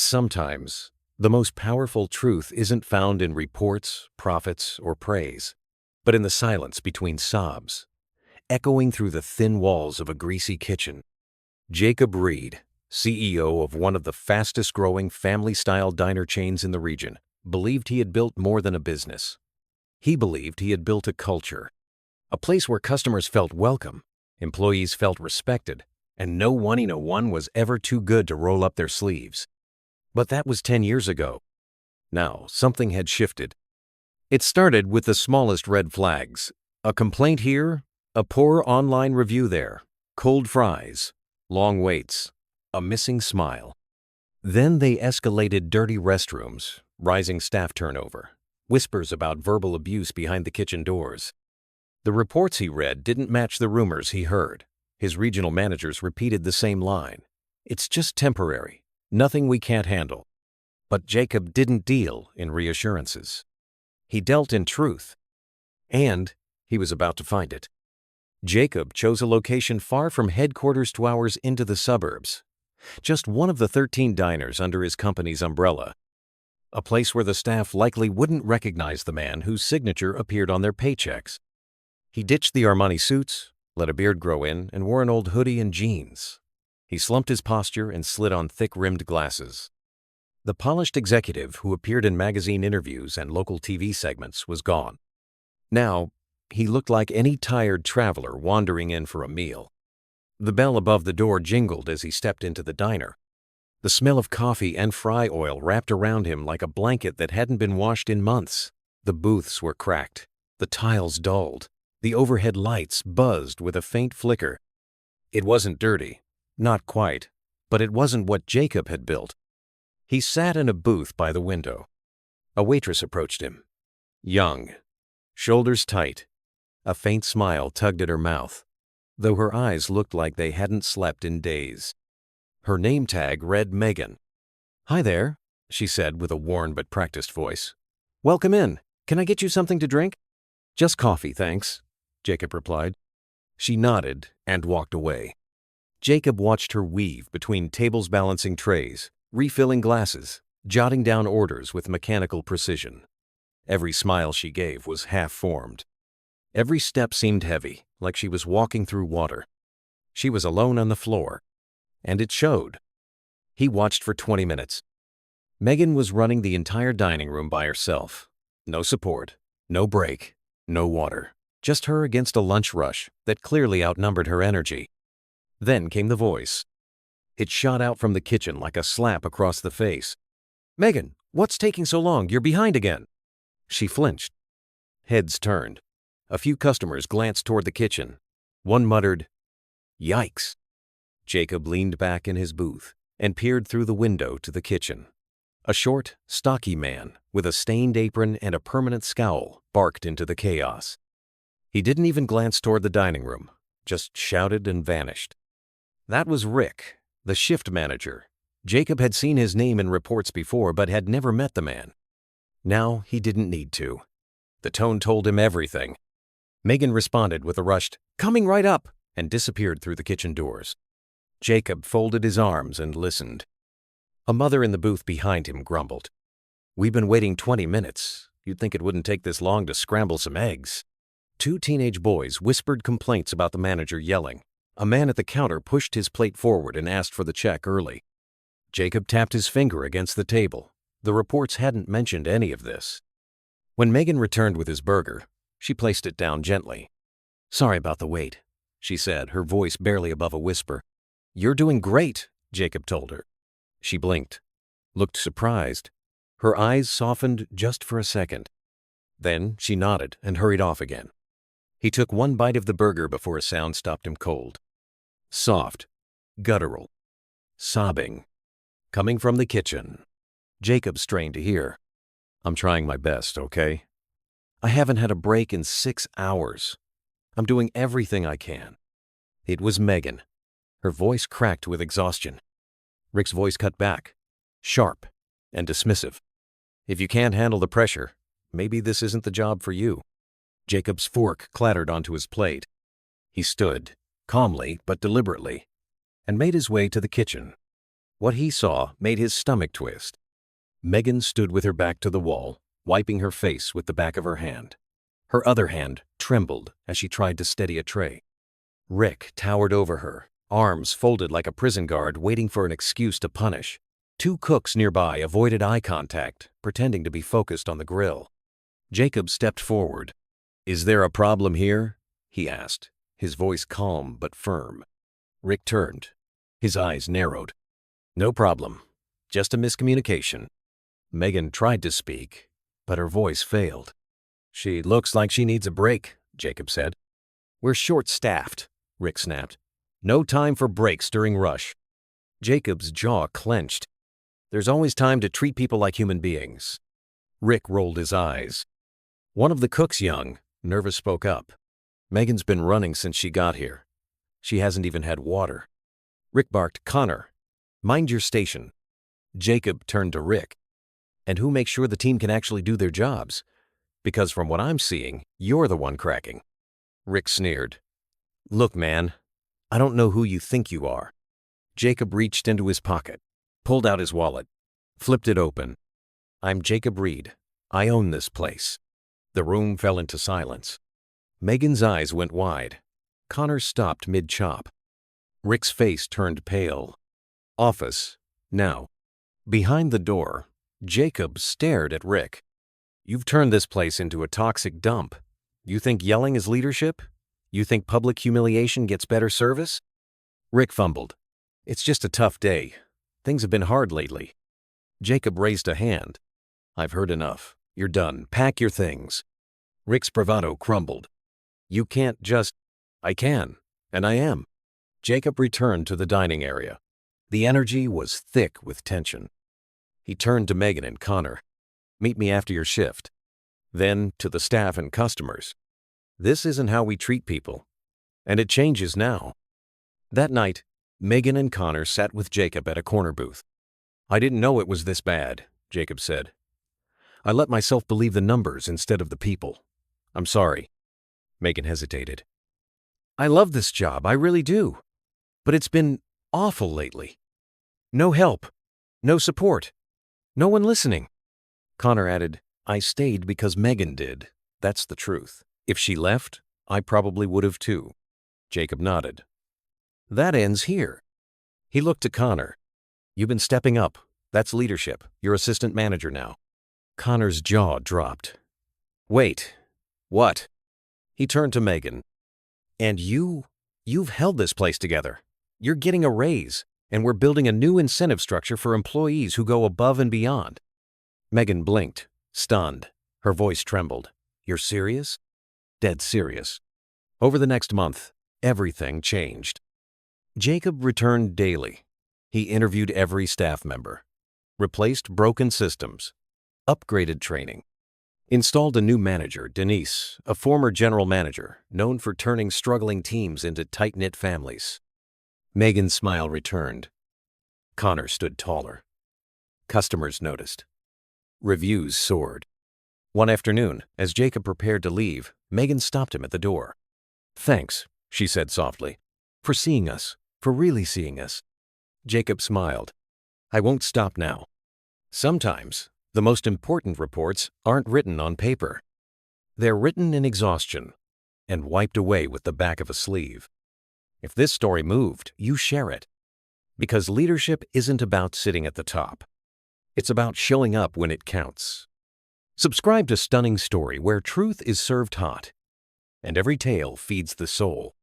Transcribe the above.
Sometimes, the most powerful truth isn't found in reports, profits, or praise, but in the silence between sobs, echoing through the thin walls of a greasy kitchen. Jacob Reed, CEO of one of the fastest-growing family-style diner chains in the region, believed he had built more than a business. He believed he had built a culture, a place where customers felt welcome, employees felt respected, and no one was ever too good to roll up their sleeves. But that was 10 years ago. Now, something had shifted. It started with the smallest red flags. A complaint here, a poor online review there, cold fries, long waits, a missing smile. Then they escalated dirty restrooms, rising staff turnover, whispers about verbal abuse behind the kitchen doors. The reports he read didn't match the rumors he heard. His regional managers repeated the same line. It's just temporary. Nothing we can't handle. But Jacob didn't deal in reassurances. He dealt in truth. And he was about to find it. Jacob chose a location far from headquarters 2 hours into the suburbs. Just one of the 13 diners under his company's umbrella. A place where the staff likely wouldn't recognize the man whose signature appeared on their paychecks. He ditched the Armani suits, let a beard grow in, and wore an old hoodie and jeans. He slumped his posture and slid on thick-rimmed glasses. The polished executive who appeared in magazine interviews and local TV segments was gone. Now, he looked like any tired traveler wandering in for a meal. The bell above the door jingled as he stepped into the diner. The smell of coffee and fry oil wrapped around him like a blanket that hadn't been washed in months. The booths were cracked, the tiles dulled, the overhead lights buzzed with a faint flicker. It wasn't dirty. Not quite, but it wasn't what Jacob had built. He sat in a booth by the window. A waitress approached him. Young, shoulders tight. A faint smile tugged at her mouth, though her eyes looked like they hadn't slept in days. Her name tag read Megan. "Hi there," she said with a worn but practiced voice. "Welcome in. Can I get you something to drink?" "Just coffee, thanks," Jacob replied. She nodded and walked away. Jacob watched her weave between tables balancing trays, refilling glasses, jotting down orders with mechanical precision. Every smile she gave was half-formed. Every step seemed heavy, like she was walking through water. She was alone on the floor, and it showed. He watched for 20 minutes. Megan was running the entire dining room by herself. No support, no break, no water. Just her against a lunch rush that clearly outnumbered her energy. Then came the voice. It shot out from the kitchen like a slap across the face. "Megan, what's taking so long? You're behind again." She flinched. Heads turned. A few customers glanced toward the kitchen. One muttered, "Yikes." Jacob leaned back in his booth and peered through the window to the kitchen. A short, stocky man with a stained apron and a permanent scowl barked into the chaos. He didn't even glance toward the dining room, just shouted and vanished. That was Rick, the shift manager. Jacob had seen his name in reports before but had never met the man. Now he didn't need to. The tone told him everything. Megan responded with a rushed, "Coming right up," and disappeared through the kitchen doors. Jacob folded his arms and listened. A mother in the booth behind him grumbled. "We've been waiting 20 minutes. You'd think it wouldn't take this long to scramble some eggs." 2 teenage boys whispered complaints about the manager yelling. A man at the counter pushed his plate forward and asked for the check early. Jacob tapped his finger against the table. The reports hadn't mentioned any of this. When Megan returned with his burger, she placed it down gently. "Sorry about the wait," she said, her voice barely above a whisper. "You're doing great," Jacob told her. She blinked, looked surprised. Her eyes softened just for a second. Then she nodded and hurried off again. He took one bite of the burger before a sound stopped him cold. Soft, guttural, sobbing, coming from the kitchen. Jacob strained to hear. "I'm trying my best, okay? I haven't had a break in 6 hours. I'm doing everything I can." It was Megan. Her voice cracked with exhaustion. Rick's voice cut back, sharp and dismissive. "If you can't handle the pressure, maybe this isn't the job for you." Jacob's fork clattered onto his plate. He stood, calmly but deliberately, and made his way to the kitchen. What he saw made his stomach twist. Megan stood with her back to the wall, wiping her face with the back of her hand. Her other hand trembled as she tried to steady a tray. Rick towered over her, arms folded like a prison guard waiting for an excuse to punish. Two cooks nearby avoided eye contact, pretending to be focused on the grill. Jacob stepped forward. "Is there a problem here?" he asked, his voice calm but firm. Rick turned. His eyes narrowed. "No problem. Just a miscommunication." Megan tried to speak, but her voice failed. "She looks like she needs a break," Jacob said. "We're short-staffed," Rick snapped. "No time for breaks during rush." Jacob's jaw clenched. "There's always time to treat people like human beings." Rick rolled his eyes. One of the cooks, young, nervous, spoke up. "Megan's been running since she got here. She hasn't even had water." Rick barked, "Connor, mind your station." Jacob turned to Rick. "And who makes sure the team can actually do their jobs? Because from what I'm seeing, you're the one cracking." Rick sneered. "Look, man, I don't know who you think you are." Jacob reached into his pocket, pulled out his wallet, flipped it open. "I'm Jacob Reed. I own this place." The room fell into silence. Megan's eyes went wide. Connor stopped mid-chop. Rick's face turned pale. "Office, now." Behind the door, Jacob stared at Rick. "You've turned this place into a toxic dump. You think yelling is leadership? You think public humiliation gets better service?" Rick fumbled. "It's just a tough day. Things have been hard lately." Jacob raised a hand. "I've heard enough. You're done. Pack your things." Rick's bravado crumbled. "You can't just—" "I can, and I am." Jacob returned to the dining area. The energy was thick with tension. He turned to Megan and Connor. "Meet me after your shift." Then to the staff and customers. "This isn't how we treat people. And it changes now." That night, Megan and Connor sat with Jacob at a corner booth. "I didn't know it was this bad," Jacob said. "I let myself believe the numbers instead of the people. I'm sorry." Megan hesitated. "I love this job, I really do. But it's been awful lately. No help, no support, no one listening." Connor added, "I stayed because Megan did. That's the truth. If she left, I probably would have too." Jacob nodded. "That ends here." He looked to Connor. "You've been stepping up. That's leadership. You're assistant manager now." Connor's jaw dropped. "Wait, what?" He turned to Megan. "And you've held this place together. You're getting a raise, and we're building a new incentive structure for employees who go above and beyond." Megan blinked, stunned. Her voice trembled. "You're serious?" "Dead serious." Over the next month, everything changed. Jacob returned daily. He interviewed every staff member, replaced broken systems, upgraded training, installed a new manager, Denise, a former general manager, known for turning struggling teams into tight-knit families. Megan's smile returned. Connor stood taller. Customers noticed. Reviews soared. One afternoon, as Jacob prepared to leave, Megan stopped him at the door. "Thanks," she said softly, "for seeing us, for really seeing us." Jacob smiled. "I won't stop now." Sometimes, the most important reports aren't written on paper. They're written in exhaustion and wiped away with the back of a sleeve. If this story moved, you share it. Because leadership isn't about sitting at the top. It's about showing up when it counts. Subscribe to Stunning Story, where truth is served hot, and every tale feeds the soul.